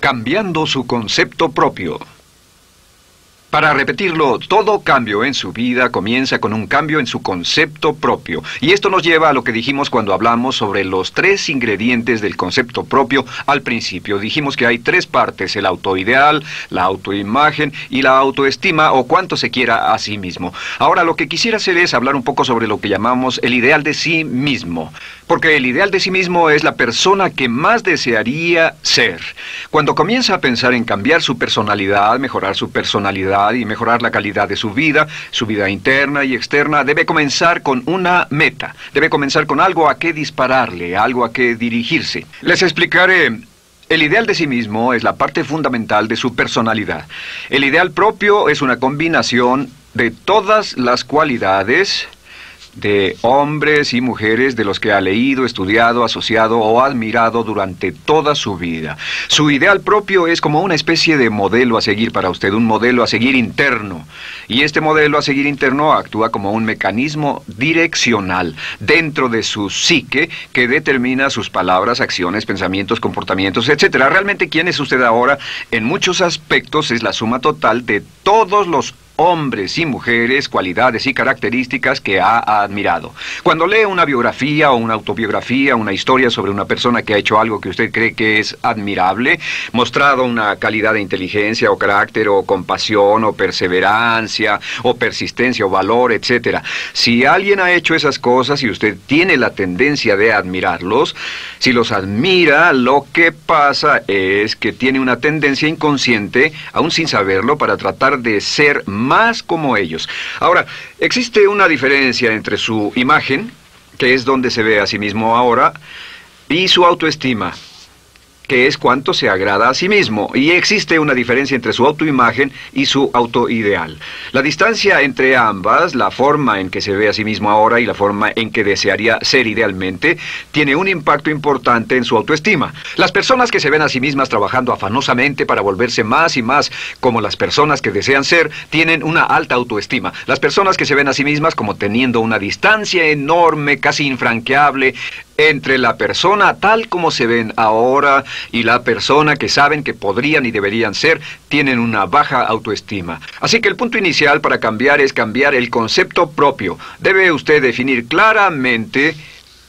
Cambiando su concepto propio. Para repetirlo, todo cambio en su vida comienza con un cambio en su concepto propio. Y esto nos lleva a lo que dijimos cuando hablamos sobre los 3 ingredientes del concepto propio al principio. Dijimos que hay 3 partes: el autoideal, la autoimagen y la autoestima, o cuánto se quiera a sí mismo. Ahora, lo que quisiera hacer es hablar un poco sobre lo que llamamos el ideal de sí mismo. Porque el ideal de sí mismo es la persona que más desearía ser. Cuando comienza a pensar en cambiar su personalidad, mejorar su personalidad y mejorar la calidad de su vida interna y externa, debe comenzar con una meta. Debe comenzar con algo a qué dispararle, algo a qué dirigirse. Les explicaré. El ideal de sí mismo es la parte fundamental de su personalidad. El ideal propio es una combinación de todas las cualidades de hombres y mujeres de los que ha leído, estudiado, asociado o admirado durante toda su vida. Su ideal propio es como una especie de modelo a seguir para usted, un modelo a seguir interno. Y este modelo a seguir interno actúa como un mecanismo direccional dentro de su psique que determina sus palabras, acciones, pensamientos, comportamientos, etc. Realmente, ¿quién es usted ahora? En muchos aspectos es la suma total de todos los hombres y mujeres, cualidades y características que ha admirado. Cuando lee una biografía o una autobiografía, una historia sobre una persona que ha hecho algo que usted cree que es admirable, mostrado una calidad de inteligencia o carácter o compasión o perseverancia o persistencia o valor, etc. Si alguien ha hecho esas cosas y usted tiene la tendencia de admirarlos, si los admira, lo que pasa es que tiene una tendencia inconsciente, aún sin saberlo, para tratar de ser más como ellos. Ahora, existe una diferencia entre su imagen, que es donde se ve a sí mismo ahora, y su autoestima, que es cuánto se agrada a sí mismo. Y existe una diferencia entre su autoimagen y su autoideal. La distancia entre ambas, la forma en que se ve a sí mismo ahora y la forma en que desearía ser idealmente, tiene un impacto importante en su autoestima. Las personas que se ven a sí mismas trabajando afanosamente para volverse más y más como las personas que desean ser, tienen una alta autoestima. Las personas que se ven a sí mismas como teniendo una distancia enorme, casi infranqueable, entre la persona tal como se ven ahora y la persona que saben que podrían y deberían ser, tienen una baja autoestima. Así que el punto inicial para cambiar es cambiar el concepto propio. Debe usted definir claramente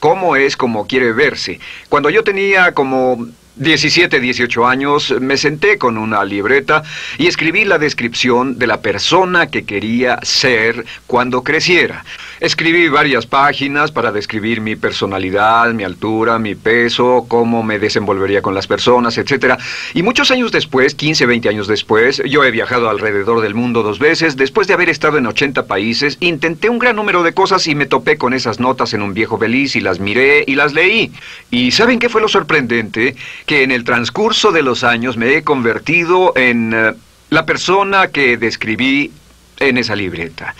cómo es como quiere verse. Cuando yo tenía como 17, 18 años, me senté con una libreta y escribí la descripción de la persona que quería ser cuando creciera. Escribí varias páginas para describir mi personalidad, mi altura, mi peso, cómo me desenvolvería con las personas, etc. Y muchos años después, 15, 20 años después, yo he viajado alrededor del mundo 2 veces. Después de haber estado en 80 países, intenté un gran número de cosas y me topé con esas notas en un viejo beliz y las miré y las leí. ¿Y saben qué fue lo sorprendente? Que en el transcurso de los años me he convertido en la persona que describí en esa libreta.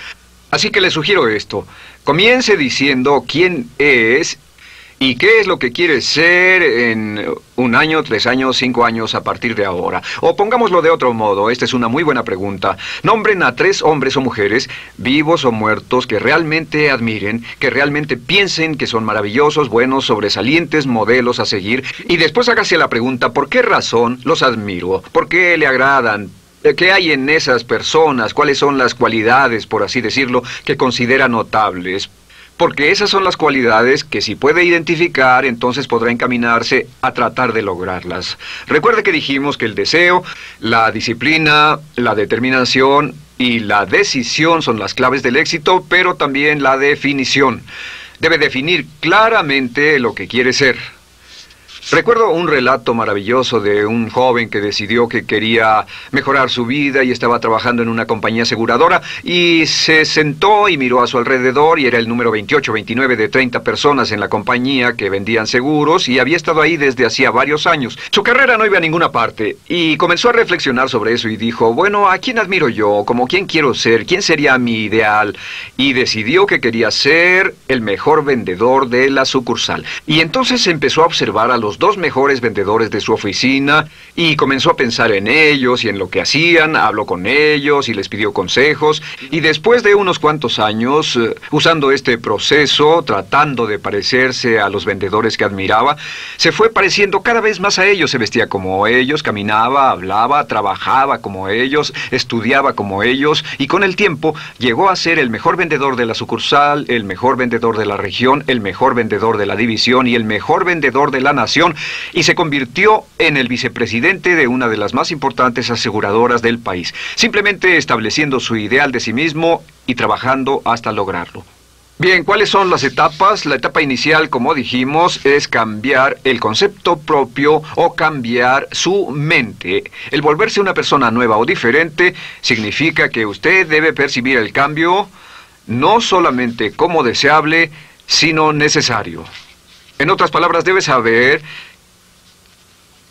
Así que le sugiero esto: comience diciendo quién es y qué es lo que quiere ser en 1 año, 3 años, 5 años a partir de ahora. O pongámoslo de otro modo, esta es una muy buena pregunta. Nombren a 3 hombres o mujeres, vivos o muertos, que realmente admiren, que realmente piensen que son maravillosos, buenos, sobresalientes, modelos a seguir. Y después hágase la pregunta: ¿por qué razón los admiro? ¿Por qué le agradan? ¿Qué hay en esas personas? ¿Cuáles son las cualidades, por así decirlo, que considera notables? Porque esas son las cualidades que si puede identificar, entonces podrá encaminarse a tratar de lograrlas. Recuerde que dijimos que el deseo, la disciplina, la determinación y la decisión son las claves del éxito, pero también la definición. Debe definir claramente lo que quiere ser. Recuerdo un relato maravilloso de un joven que decidió que quería mejorar su vida y estaba trabajando en una compañía aseguradora y se sentó y miró a su alrededor y era el número 28, 29 de 30 personas en la compañía que vendían seguros y había estado ahí desde hacía varios años. Su carrera no iba a ninguna parte y comenzó a reflexionar sobre eso y dijo: bueno, ¿a quién admiro yo? ¿Como quién quiero ser? ¿Quién sería mi ideal? Y decidió que quería ser el mejor vendedor de la sucursal. Y entonces empezó a observar a los los 2 mejores vendedores de su oficina y comenzó a pensar en ellos y en lo que hacían, habló con ellos y les pidió consejos. Y después de unos cuantos años, usando este proceso, tratando de parecerse a los vendedores que admiraba, se fue pareciendo cada vez más a ellos. Se vestía como ellos, caminaba, hablaba, trabajaba como ellos, estudiaba como ellos, y con el tiempo llegó a ser el mejor vendedor de la sucursal, el mejor vendedor de la región, el mejor vendedor de la división y el mejor vendedor de la nación, y se convirtió en el vicepresidente de una de las más importantes aseguradoras del país, simplemente estableciendo su ideal de sí mismo y trabajando hasta lograrlo. Bien, ¿cuáles son las etapas? La etapa inicial, como dijimos, es cambiar el concepto propio o cambiar su mente. El volverse una persona nueva o diferente significa que usted debe percibir el cambio no solamente como deseable, sino necesario. En otras palabras, debe saber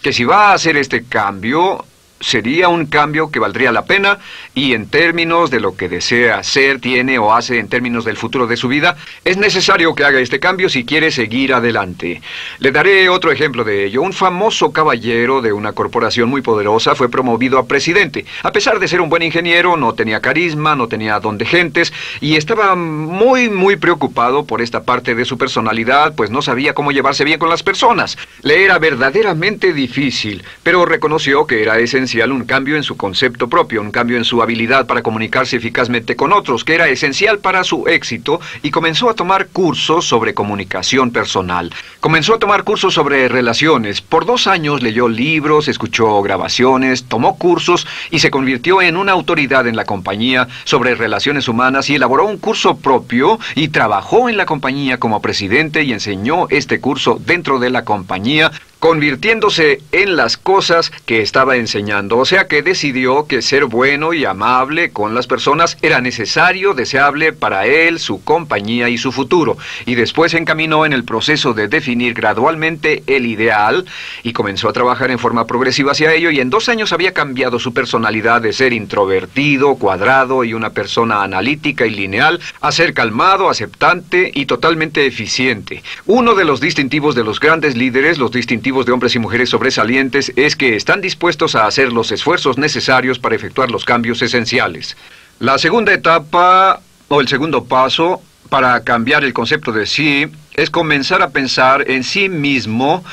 que si va a hacer este cambio, sería un cambio que valdría la pena, y en términos de lo que desea hacer, tiene o hace en términos del futuro de su vida, es necesario que haga este cambio si quiere seguir adelante. Le daré otro ejemplo de ello. Un famoso caballero de una corporación muy poderosa fue promovido a presidente. A pesar de ser un buen ingeniero, no tenía carisma, no tenía don de gentes, y estaba muy preocupado por esta parte de su personalidad, pues no sabía cómo llevarse bien con las personas. Le era verdaderamente difícil, pero reconoció que era esencial un cambio en su concepto propio, un cambio en su habilidad para comunicarse eficazmente con otros, que era esencial para su éxito, y comenzó a tomar cursos sobre comunicación personal. Comenzó a tomar cursos sobre relaciones. Por 2 años leyó libros, escuchó grabaciones, tomó cursos y se convirtió en una autoridad en la compañía sobre relaciones humanas, y elaboró un curso propio y trabajó en la compañía como presidente y enseñó este curso dentro de la compañía, convirtiéndose en las cosas que estaba enseñando. O sea que decidió que ser bueno y amable con las personas era necesario, deseable para él, su compañía y su futuro. Y después se encaminó en el proceso de definir gradualmente el ideal y comenzó a trabajar en forma progresiva hacia ello, y en 2 años había cambiado su personalidad de ser introvertido, cuadrado y una persona analítica y lineal a ser calmado, aceptante y totalmente eficiente. Uno de los distintivos de los grandes líderes, los distintivos de hombres y mujeres sobresalientes, es que están dispuestos a hacer los esfuerzos necesarios para efectuar los cambios esenciales. La segunda etapa, o el segundo paso, para cambiar el concepto de sí, es comenzar a pensar en sí mismo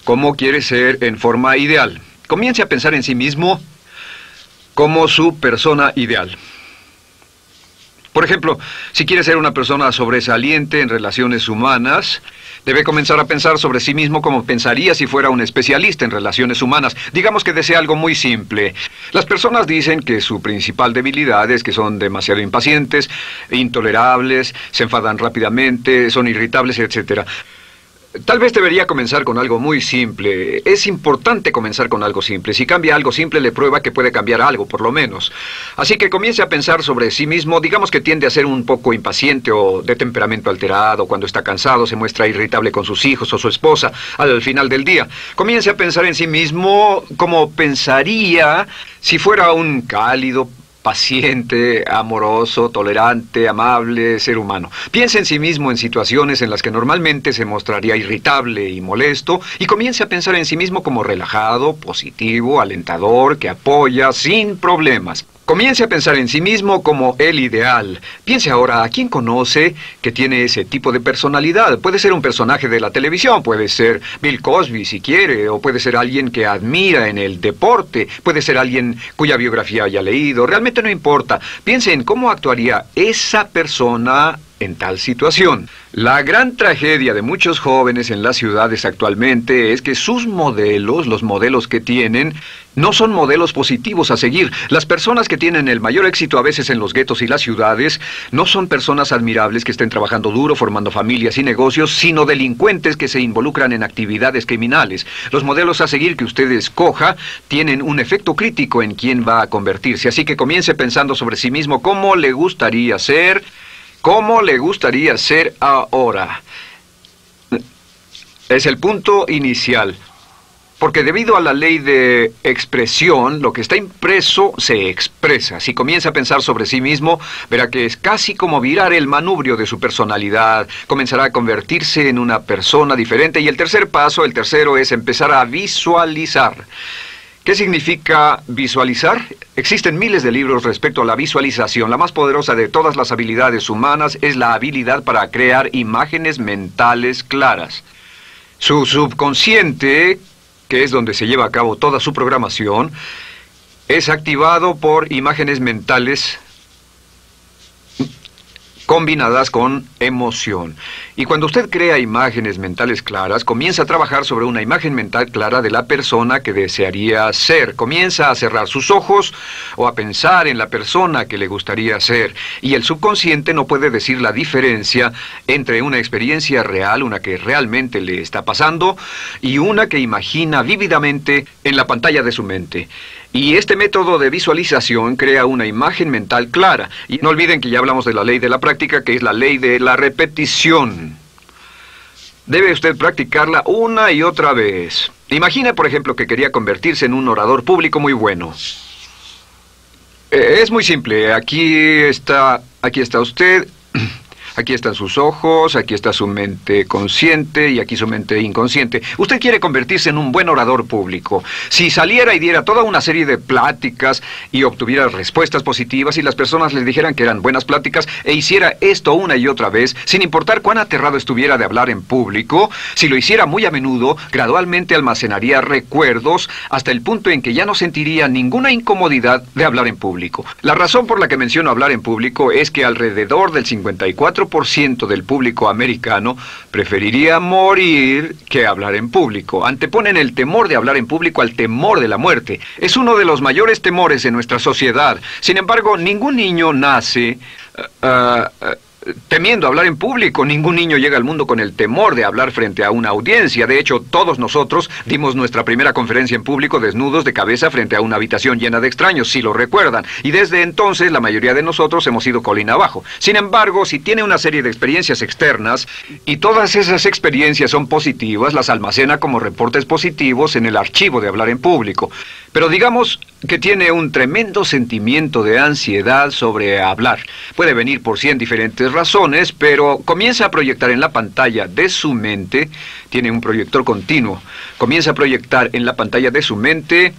como quiere ser en forma ideal. Comience a pensar en sí mismo como su persona ideal. Por ejemplo, si quiere ser una persona sobresaliente en relaciones humanas, debe comenzar a pensar sobre sí mismo como pensaría si fuera un especialista en relaciones humanas. Digamos que desea algo muy simple. Las personas dicen que su principal debilidad es que son demasiado impacientes, intolerables, se enfadan rápidamente, son irritables, etc. Tal vez debería comenzar con algo muy simple. Es importante comenzar con algo simple. Si cambia algo simple, le prueba que puede cambiar algo, por lo menos. Así que comience a pensar sobre sí mismo. Digamos que tiende a ser un poco impaciente o de temperamento alterado. Cuando está cansado, se muestra irritable con sus hijos o su esposa al final del día. Comience a pensar en sí mismo como pensaría si fuera un cálido, paciente, amoroso, tolerante, amable ser humano. Piense en sí mismo en situaciones en las que normalmente se mostraría irritable y molesto, y comience a pensar en sí mismo como relajado, positivo, alentador, que apoya sin problemas. Comience a pensar en sí mismo como el ideal. Piense ahora a quién conoce que tiene ese tipo de personalidad. Puede ser un personaje de la televisión, puede ser Bill Cosby si quiere, o puede ser alguien que admira en el deporte, puede ser alguien cuya biografía haya leído. Realmente no importa. Piense en cómo actuaría esa persona en tal situación. La gran tragedia de muchos jóvenes en las ciudades actualmente es que sus modelos, los modelos que tienen, no son modelos positivos a seguir. Las personas que tienen el mayor éxito a veces en los guetos y las ciudades no son personas admirables que estén trabajando duro, formando familias y negocios, sino delincuentes que se involucran en actividades criminales. Los modelos a seguir que usted escoja tienen un efecto crítico en quién va a convertirse. Así que comience pensando sobre sí mismo cómo le gustaría ser. ¿Cómo le gustaría ser ahora? Es el punto inicial. Porque debido a la ley de expresión, lo que está impreso se expresa. Si comienza a pensar sobre sí mismo, verá que es casi como virar el manubrio de su personalidad. Comenzará a convertirse en una persona diferente. Y el tercer paso, el tercero, es empezar a visualizar. ¿Qué significa visualizar? Existen miles de libros respecto a la visualización. La más poderosa de todas las habilidades humanas es la habilidad para crear imágenes mentales claras. Su subconsciente, que es donde se lleva a cabo toda su programación, es activado por imágenes mentales combinadas con emoción. Y cuando usted crea imágenes mentales claras, comienza a trabajar sobre una imagen mental clara de la persona que desearía ser. Comienza a cerrar sus ojos o a pensar en la persona que le gustaría ser. Y el subconsciente no puede decir la diferencia entre una experiencia real, una que realmente le está pasando, y una que imagina vívidamente en la pantalla de su mente. Y este método de visualización crea una imagen mental clara. Y no olviden que ya hablamos de la ley de la práctica, que es la ley de la repetición. Debe usted practicarla una y otra vez. Imagine, por ejemplo, que quería convertirse en un orador público muy bueno. Es muy simple. Aquí está usted. Aquí están sus ojos, aquí está su mente consciente y aquí su mente inconsciente. Usted quiere convertirse en un buen orador público. Si saliera y diera toda una serie de pláticas y obtuviera respuestas positivas y las personas le dijeran que eran buenas pláticas e hiciera esto una y otra vez, sin importar cuán aterrado estuviera de hablar en público, si lo hiciera muy a menudo, gradualmente almacenaría recuerdos hasta el punto en que ya no sentiría ninguna incomodidad de hablar en público. La razón por la que menciono hablar en público es que alrededor del 54% del público americano preferiría morir que hablar en público. Anteponen el temor de hablar en público al temor de la muerte. Es uno de los mayores temores en nuestra sociedad. Sin embargo, ningún niño nace temiendo hablar en público. Ningún niño llega al mundo con el temor de hablar frente a una audiencia. De hecho, todos nosotros dimos nuestra primera conferencia en público desnudos de cabeza frente a una habitación llena de extraños, si lo recuerdan. Y desde entonces, la mayoría de nosotros hemos ido colina abajo. Sin embargo, si tiene una serie de experiencias externas, y todas esas experiencias son positivas, las almacena como reportes positivos en el archivo de hablar en público. Pero digamos que tiene un tremendo sentimiento de ansiedad sobre hablar. Puede venir por 100 diferentes razones, pero comienza a proyectar en la pantalla de su mente, tiene un proyector continuo, comienza a proyectar en la pantalla de su mente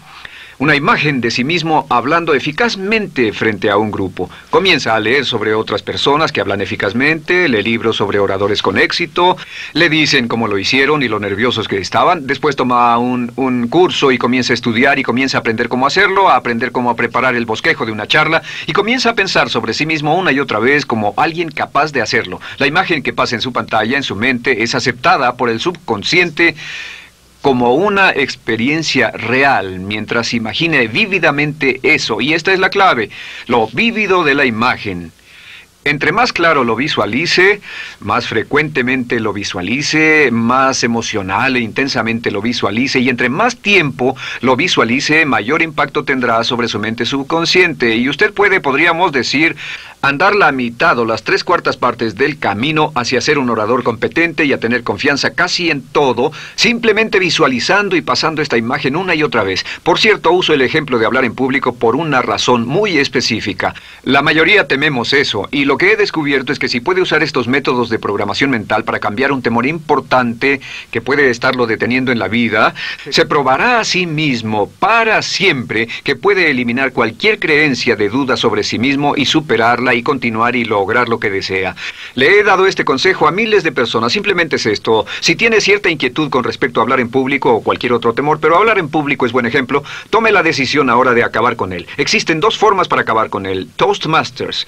una imagen de sí mismo hablando eficazmente frente a un grupo. Comienza a leer sobre otras personas que hablan eficazmente, lee libros sobre oradores con éxito, le dicen cómo lo hicieron y lo nerviosos que estaban. Después toma un curso y comienza a estudiar y comienza a aprender cómo hacerlo, a aprender cómo preparar el bosquejo de una charla y comienza a pensar sobre sí mismo una y otra vez como alguien capaz de hacerlo. La imagen que pasa en su pantalla, en su mente, es aceptada por el subconsciente como una experiencia real, mientras imagine vívidamente eso. Y esta es la clave, lo vívido de la imagen. Entre más claro lo visualice, más frecuentemente lo visualice, más emocional e intensamente lo visualice, y entre más tiempo lo visualice, mayor impacto tendrá sobre su mente subconsciente. Y usted podríamos decir, andar la mitad o las 3/4 partes del camino hacia ser un orador competente y a tener confianza casi en todo, simplemente visualizando y pasando esta imagen una y otra vez. Por cierto, uso el ejemplo de hablar en público por una razón muy específica. La mayoría tememos eso, y lo que he descubierto es que si puede usar estos métodos de programación mental para cambiar un temor importante que puede estarlo deteniendo en la vida, se probará a sí mismo para siempre que puede eliminar cualquier creencia de duda sobre sí mismo y superarla y continuar y lograr lo que desea. Le he dado este consejo a miles de personas. Simplemente es esto: si tiene cierta inquietud con respecto a hablar en público o cualquier otro temor, pero hablar en público es buen ejemplo, tome la decisión ahora de acabar con él. Existen 2 formas para acabar con él. Toastmasters.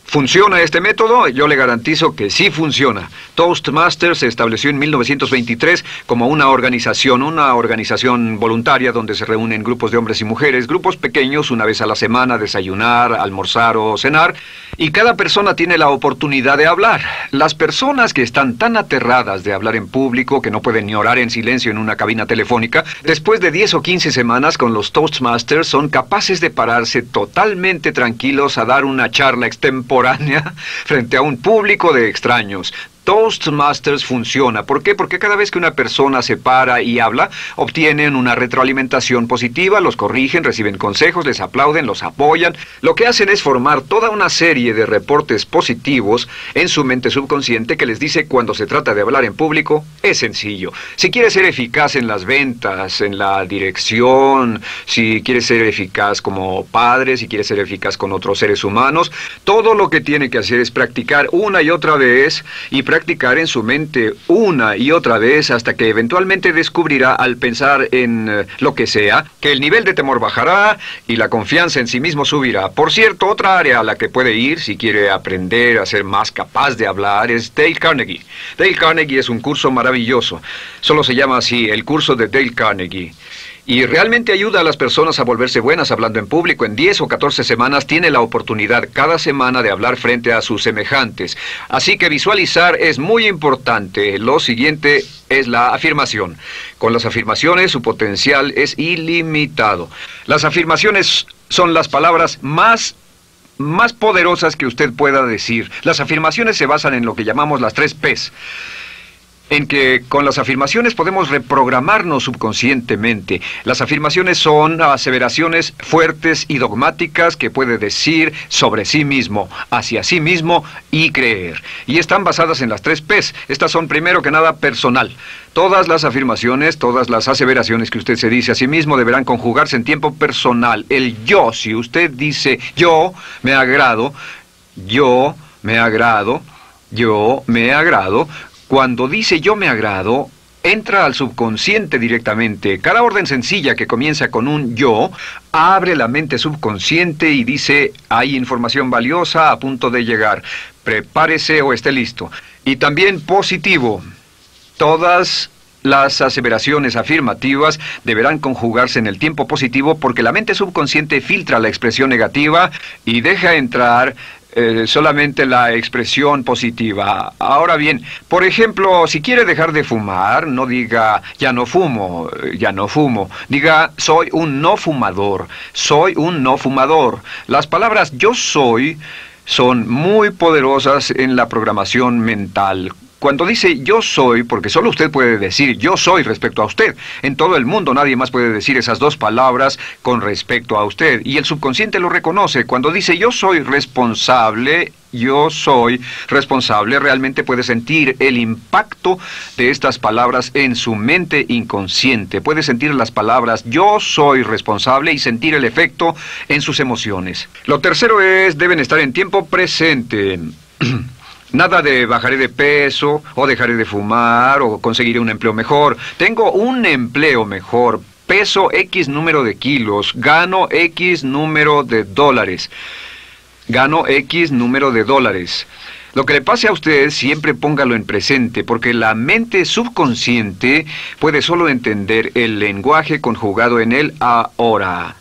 ¿Funciona este método? Yo le garantizo que sí funciona. Toastmasters se estableció en 1923 como una organización voluntaria donde se reúnen grupos de hombres y mujeres, grupos pequeños, una vez a la semana, desayunar, almorzar o cenar, y cada persona tiene la oportunidad de hablar. Las personas que están tan aterradas de hablar en público que no pueden ni orar en silencio en una cabina telefónica, después de 10 o 15 semanas con los Toastmasters son capaces de pararse totalmente tranquilos a dar una charla extemporánea frente a un público de extraños. Toastmasters funciona. ¿Por qué? Porque cada vez que una persona se para y habla, obtienen una retroalimentación positiva, los corrigen, reciben consejos, les aplauden, los apoyan. Lo que hacen es formar toda una serie de reportes positivos en su mente subconsciente que les dice cuando se trata de hablar en público, es sencillo. Si quieres ser eficaz en las ventas, en la dirección, si quieres ser eficaz como padre, si quieres ser eficaz con otros seres humanos, todo lo que tiene que hacer es practicar una y otra vez y practicar en su mente una y otra vez hasta que eventualmente descubrirá al pensar en lo que sea, que el nivel de temor bajará y la confianza en sí mismo subirá. Por cierto, otra área a la que puede ir si quiere aprender a ser más capaz de hablar es Dale Carnegie. Dale Carnegie es un curso maravilloso. Solo se llama así, el curso de Dale Carnegie. Y realmente ayuda a las personas a volverse buenas hablando en público. En 10 o 14 semanas tiene la oportunidad cada semana de hablar frente a sus semejantes. Así que visualizar es muy importante. Lo siguiente es la afirmación. Con las afirmaciones su potencial es ilimitado. Las afirmaciones son las palabras más poderosas que usted pueda decir. Las afirmaciones se basan en lo que llamamos las 3 Ps. En que con las afirmaciones podemos reprogramarnos subconscientemente. Las afirmaciones son aseveraciones fuertes y dogmáticas que puede decir sobre sí mismo, hacia sí mismo y creer. Y están basadas en las 3 Ps. Estas son primero que nada personal. Todas las afirmaciones, todas las aseveraciones que usted se dice a sí mismo deberán conjugarse en tiempo personal. El yo, si usted dice yo me agrado, yo me agrado, yo me agrado. Cuando dice yo me agrado, entra al subconsciente directamente. Cada orden sencilla que comienza con un yo, abre la mente subconsciente y dice, hay información valiosa a punto de llegar. Prepárese o esté listo. Y también positivo. Todas las aseveraciones afirmativas deberán conjugarse en el tiempo positivo porque la mente subconsciente filtra la expresión negativa y deja entrar solamente la expresión positiva. Ahora bien, por ejemplo, si quiere dejar de fumar, no diga ya no fumo, ya no fumo. Diga soy un no fumador, soy un no fumador. Las palabras yo soy son muy poderosas en la programación mental. Cuando dice yo soy, porque solo usted puede decir yo soy respecto a usted. En todo el mundo nadie más puede decir esas 2 palabras con respecto a usted. Y el subconsciente lo reconoce. Cuando dice yo soy responsable, realmente puede sentir el impacto de estas palabras en su mente inconsciente. Puede sentir las palabras yo soy responsable y sentir el efecto en sus emociones. Lo tercero es, deben estar en tiempo presente. Nada de bajaré de peso, o dejaré de fumar, o conseguiré un empleo mejor. Tengo un empleo mejor, peso X número de kilos, gano X número de dólares. Gano X número de dólares. Lo que le pase a usted, siempre póngalo en presente, porque la mente subconsciente puede solo entender el lenguaje conjugado en el ahora.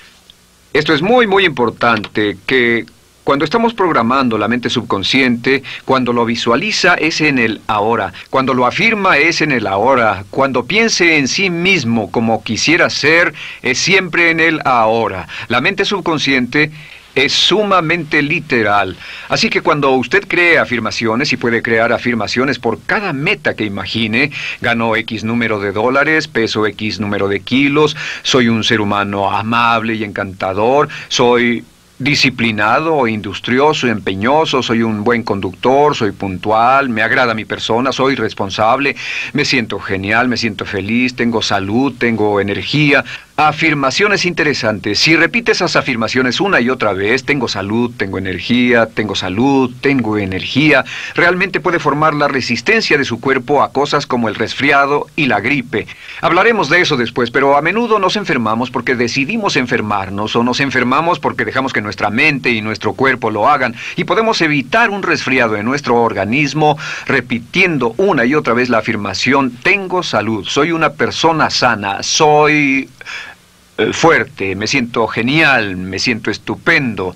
Esto es muy, muy importante, que cuando estamos programando la mente subconsciente, cuando lo visualiza es en el ahora, cuando lo afirma es en el ahora, cuando piense en sí mismo como quisiera ser, es siempre en el ahora. La mente subconsciente es sumamente literal. Así que cuando usted cree afirmaciones, y puede crear afirmaciones por cada meta que imagine, gano X número de dólares, peso X número de kilos, soy un ser humano amable y encantador, soy disciplinado, industrioso, empeñoso, soy un buen conductor, soy puntual, me agrada mi persona, soy responsable, me siento genial, me siento feliz, tengo salud, tengo energía. Afirmaciones interesantes. Si repite esas afirmaciones una y otra vez, tengo salud, tengo energía, tengo salud, tengo energía, realmente puede formar la resistencia de su cuerpo a cosas como el resfriado y la gripe. Hablaremos de eso después, pero a menudo nos enfermamos porque decidimos enfermarnos, o nos enfermamos porque dejamos que nuestra mente y nuestro cuerpo lo hagan, y podemos evitar un resfriado en nuestro organismo repitiendo una y otra vez la afirmación, tengo salud, soy una persona sana, soy fuerte, me siento genial, me siento estupendo.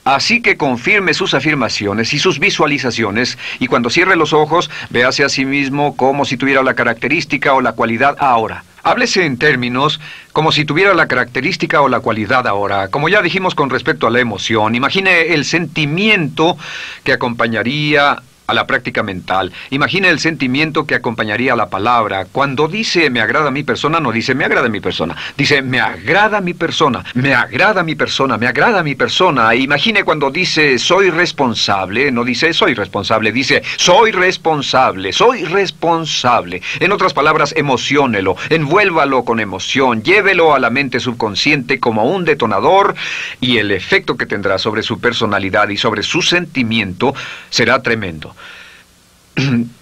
Así que confirme sus afirmaciones y sus visualizaciones, y cuando cierre los ojos, véase a sí mismo como si tuviera la característica o la cualidad ahora. Háblese en términos como si tuviera la característica o la cualidad ahora. Como ya dijimos con respecto a la emoción, imagine el sentimiento que acompañaría a la práctica mental. Imagine el sentimiento que acompañaría a la palabra. Cuando dice me agrada mi persona, no dice me agrada mi persona. Dice me agrada mi persona, me agrada mi persona, me agrada mi persona. Imagine cuando dice soy responsable, no dice soy responsable, dice soy responsable, soy responsable. En otras palabras, emociónelo, envuélvalo con emoción, llévelo a la mente subconsciente como un detonador y el efecto que tendrá sobre su personalidad y sobre su sentimiento será tremendo.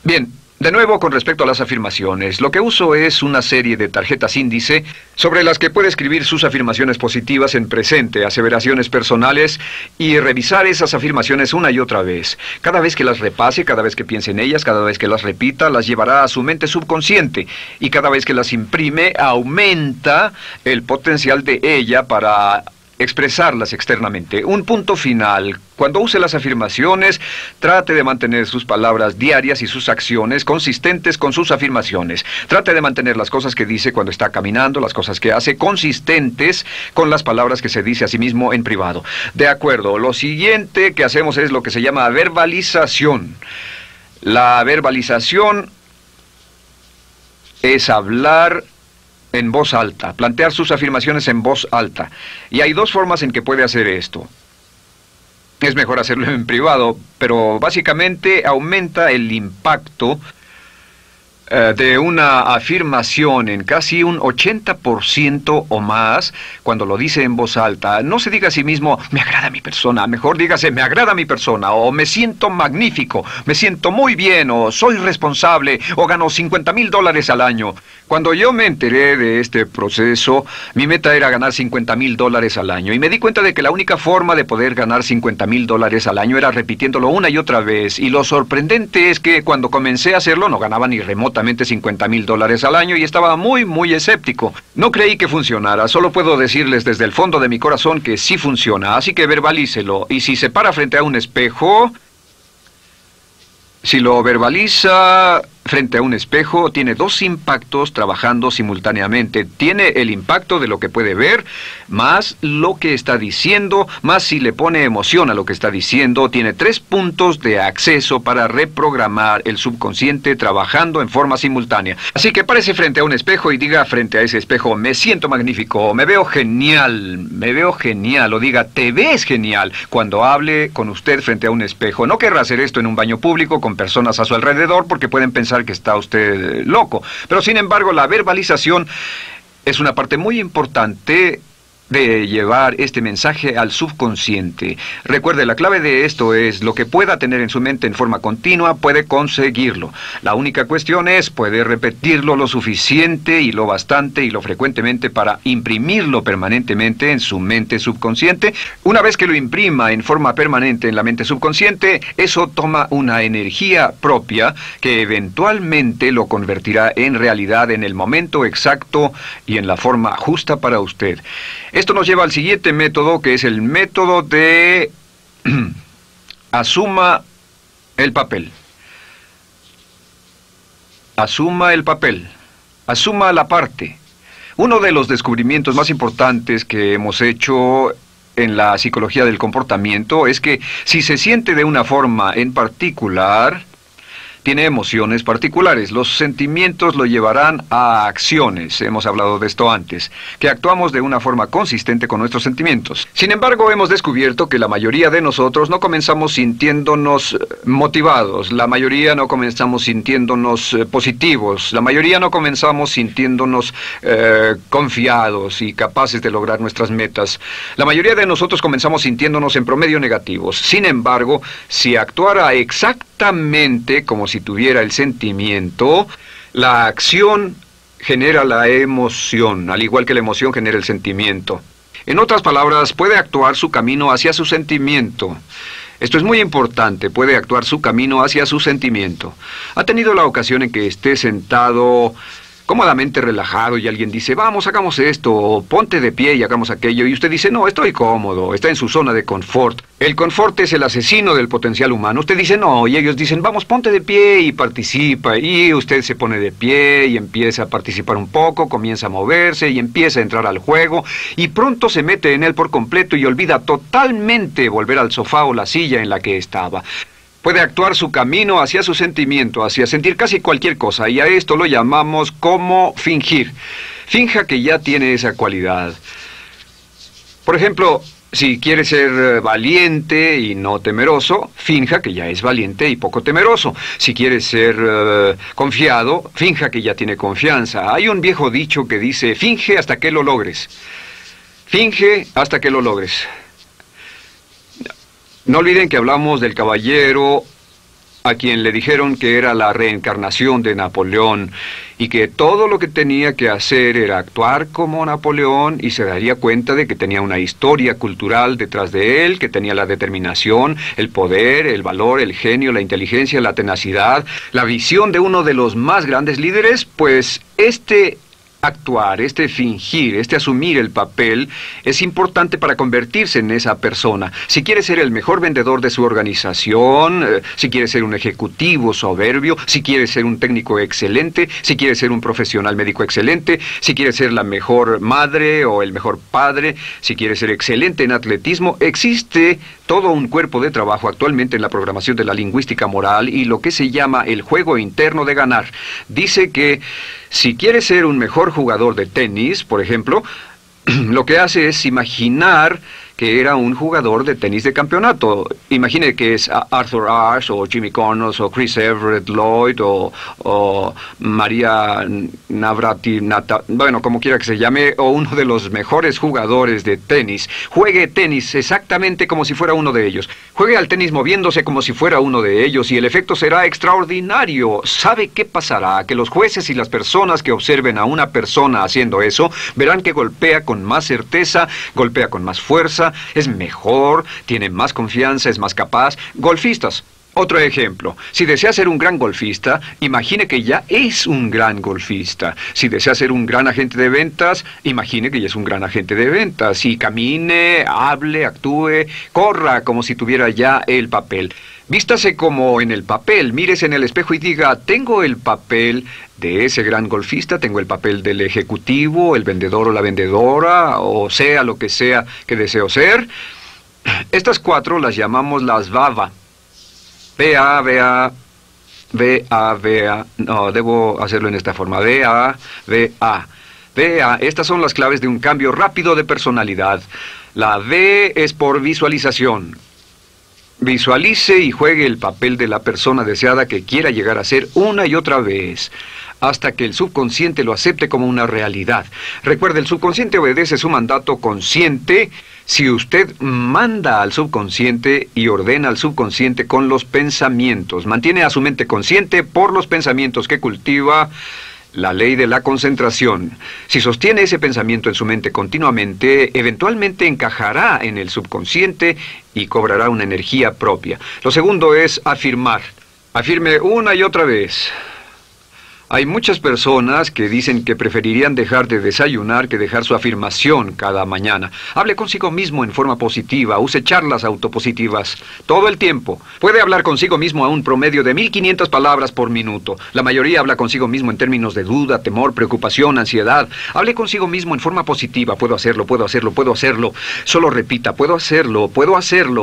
Bien, de nuevo con respecto a las afirmaciones, lo que uso es una serie de tarjetas índice sobre las que puede escribir sus afirmaciones positivas en presente, aseveraciones personales y revisar esas afirmaciones una y otra vez. Cada vez que las repase, cada vez que piense en ellas, cada vez que las repita, las llevará a su mente subconsciente y cada vez que las imprime, aumenta el potencial de ella para expresarlas externamente. Un punto final. Cuando use las afirmaciones, trate de mantener sus palabras diarias y sus acciones consistentes con sus afirmaciones. Trate de mantener las cosas que dice cuando está caminando, las cosas que hace, consistentes con las palabras que se dice a sí mismo en privado. De acuerdo, lo siguiente que hacemos es lo que se llama verbalización. La verbalización es hablar en voz alta, plantear sus afirmaciones en voz alta. Y hay dos formas en que puede hacer esto. Es mejor hacerlo en privado, pero básicamente aumenta el impacto de una afirmación en casi un 80% o más cuando lo dice en voz alta. No se diga a sí mismo, me agrada mi persona, mejor dígase, me agrada mi persona, o me siento magnífico, me siento muy bien, o soy responsable, o gano $50,000 al año. Cuando yo me enteré de este proceso, mi meta era ganar $50,000 al año, y me di cuenta de que la única forma de poder ganar $50,000 al año era repitiéndolo una y otra vez, y lo sorprendente es que cuando comencé a hacerlo no ganaba ni remotamente $50,000 al año y estaba muy escéptico. No creí que funcionara, solo puedo decirles desde el fondo de mi corazón que sí funciona, así que verbalícelo. Y si se para frente a un espejo, si lo verbaliza frente a un espejo, tiene dos impactos trabajando simultáneamente. Tiene el impacto de lo que puede ver, más lo que está diciendo, más si le pone emoción a lo que está diciendo. Tiene 3 puntos de acceso para reprogramar el subconsciente trabajando en forma simultánea. Así que párese frente a un espejo y diga frente a ese espejo, me siento magnífico, me veo genial, o diga, te ves genial, cuando hable con usted frente a un espejo. No querrá hacer esto en un baño público con personas a su alrededor porque pueden pensar que está usted loco. Pero sin embargo, la verbalización es una parte muy importante de llevar este mensaje al subconsciente. Recuerde, la clave de esto es lo que pueda tener en su mente en forma continua, puede conseguirlo. La única cuestión es, puede repetirlo lo suficiente y lo bastante y lo frecuentemente para imprimirlo permanentemente en su mente subconsciente. Una vez que lo imprima en forma permanente en la mente subconsciente, eso toma una energía propia que eventualmente lo convertirá en realidad en el momento exacto y en la forma justa para usted. Esto nos lleva al siguiente método, que es el método de asuma el papel. Asuma el papel. Asuma la parte. Uno de los descubrimientos más importantes que hemos hecho en la psicología del comportamiento es que si se siente de una forma en particular, tiene emociones particulares. Los sentimientos lo llevarán a acciones, hemos hablado de esto antes, que actuamos de una forma consistente con nuestros sentimientos. Sin embargo, hemos descubierto que la mayoría de nosotros no comenzamos sintiéndonos motivados, la mayoría no comenzamos sintiéndonos positivos, la mayoría no comenzamos sintiéndonos confiados y capaces de lograr nuestras metas. La mayoría de nosotros comenzamos sintiéndonos en promedio negativos. Sin embargo, si actuara exactamente como si tuviera el sentimiento, la acción genera la emoción, al igual que la emoción genera el sentimiento. En otras palabras, puede actuar su camino hacia su sentimiento. Esto es muy importante, puede actuar su camino hacia su sentimiento. ¿Ha tenido la ocasión en que esté sentado cómodamente relajado y alguien dice, vamos, hagamos esto, o ponte de pie y hagamos aquello, y usted dice, no, estoy cómodo, está en su zona de confort? El confort es el asesino del potencial humano. Usted dice, no, y ellos dicen, vamos, ponte de pie y participa, y usted se pone de pie y empieza a participar un poco, comienza a moverse y empieza a entrar al juego, y pronto se mete en él por completo y olvida totalmente volver al sofá o la silla en la que estaba. Puede actuar su camino hacia su sentimiento, hacia sentir casi cualquier cosa, y a esto lo llamamos como fingir. Finja que ya tiene esa cualidad. Por ejemplo, si quiere ser valiente y no temeroso, finja que ya es valiente y poco temeroso. Si quiere ser confiado, finja que ya tiene confianza. Hay un viejo dicho que dice, finge hasta que lo logres. Finge hasta que lo logres. No olviden que hablamos del caballero a quien le dijeron que era la reencarnación de Napoleón y que todo lo que tenía que hacer era actuar como Napoleón y se daría cuenta de que tenía una historia cultural detrás de él, que tenía la determinación, el poder, el valor, el genio, la inteligencia, la tenacidad, la visión de uno de los más grandes líderes. Pues actuar, fingir, asumir el papel es importante para convertirse en esa persona. Si quiere ser el mejor vendedor de su organización, si quiere ser un ejecutivo soberbio, si quiere ser un técnico excelente, si quiere ser un profesional médico excelente, si quiere ser la mejor madre o el mejor padre, si quiere ser excelente en atletismo, existe todo un cuerpo de trabajo actualmente en la programación de la lingüística moral y lo que se llama el juego interno de ganar. Dice que si quiere ser un mejor jugador de tenis, por ejemplo, lo que hace es imaginar que era un jugador de tenis de campeonato. Imagine que es Arthur Ashe, o Jimmy Connors, o Chris Everett Lloyd, o María Navratilova, bueno, como quiera que se llame, o uno de los mejores jugadores de tenis. Juegue tenis exactamente como si fuera uno de ellos. Juegue al tenis moviéndose como si fuera uno de ellos y el efecto será extraordinario. ¿Sabe qué pasará? Que los jueces y las personas que observen a una persona haciendo eso verán que golpea con más certeza, golpea con más fuerza, es mejor, tiene más confianza, es más capaz. Golfistas. Otro ejemplo. Si desea ser un gran golfista, imagine que ya es un gran golfista. Si desea ser un gran agente de ventas, imagine que ya es un gran agente de ventas. Y camine, hable, actúe, corra como si tuviera ya el papel. Vístase como en el papel, mírese en el espejo y diga, tengo el papel de ese gran golfista, tengo el papel del ejecutivo, el vendedor o la vendedora, o sea lo que sea que deseo ser. Estas 4 las llamamos las VAVA. V-A, no, debo hacerlo en esta forma, V-A. Estas son las claves de un cambio rápido de personalidad. La V es por visualización. Visualice y juegue el papel de la persona deseada que quiera llegar a ser una y otra vez, hasta que el subconsciente lo acepte como una realidad. Recuerde, el subconsciente obedece su mandato consciente si usted manda al subconsciente y ordena al subconsciente con los pensamientos. Mantiene a su mente consciente por los pensamientos que cultiva. La ley de la concentración. Si sostiene ese pensamiento en su mente continuamente, eventualmente encajará en el subconsciente y cobrará una energía propia. Lo segundo es afirmar. Afirme una y otra vez. Hay muchas personas que dicen que preferirían dejar de desayunar que dejar su afirmación cada mañana. Hable consigo mismo en forma positiva, use charlas autopositivas todo el tiempo. Puede hablar consigo mismo a un promedio de 1500 palabras por minuto. La mayoría habla consigo mismo en términos de duda, temor, preocupación, ansiedad. Hable consigo mismo en forma positiva. Puedo hacerlo, puedo hacerlo, puedo hacerlo. Solo repita, puedo hacerlo,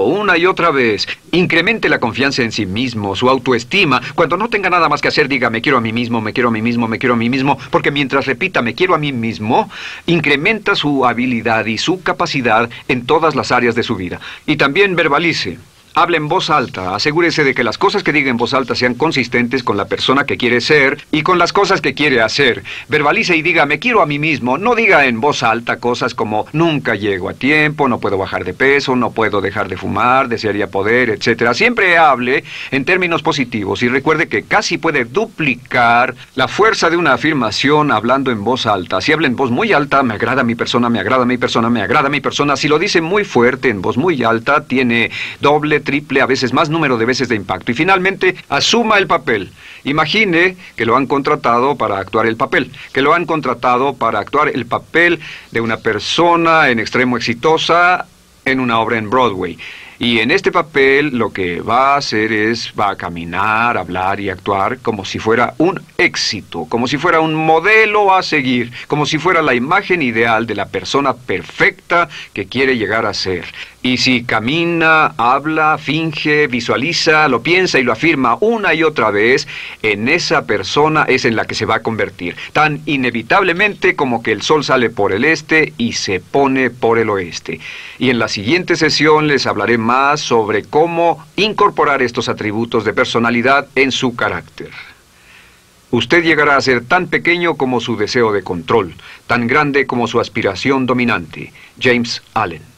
una y otra vez. Incremente la confianza en sí mismo, su autoestima. Cuando no tenga nada más que hacer, diga, me quiero a mí mismo, me quiero a mí mismo, me quiero a mí mismo, porque mientras repita, me quiero a mí mismo, incrementa su habilidad y su capacidad en todas las áreas de su vida. Y también verbalice. Hable en voz alta, asegúrese de que las cosas que diga en voz alta sean consistentes con la persona que quiere ser y con las cosas que quiere hacer. Verbalice y diga, me quiero a mí mismo. No diga en voz alta cosas como, nunca llego a tiempo, no puedo bajar de peso, no puedo dejar de fumar, desearía poder, etc. Siempre hable en términos positivos y recuerde que casi puede duplicar la fuerza de una afirmación hablando en voz alta. Si habla en voz muy alta, me agrada mi persona, me agrada mi persona, me agrada mi persona. Si lo dice muy fuerte, en voz muy alta, tiene doble, triple, a veces más número de veces de impacto. Y finalmente, asuma el papel. Imagine que lo han contratado para actuar el papel, que lo han contratado para actuar el papel de una persona en extremo exitosa en una obra en Broadway. Y en este papel lo que va a hacer es, va a caminar, hablar y actuar como si fuera un éxito, como si fuera un modelo a seguir, como si fuera la imagen ideal de la persona perfecta que quiere llegar a ser. Y si camina, habla, finge, visualiza, lo piensa y lo afirma una y otra vez, en esa persona es en la que se va a convertir, tan inevitablemente como que el sol sale por el este y se pone por el oeste. Y en la siguiente sesión les hablaré más sobre cómo incorporar estos atributos de personalidad en su carácter. Usted llegará a ser tan pequeño como su deseo de control, tan grande como su aspiración dominante. James Allen.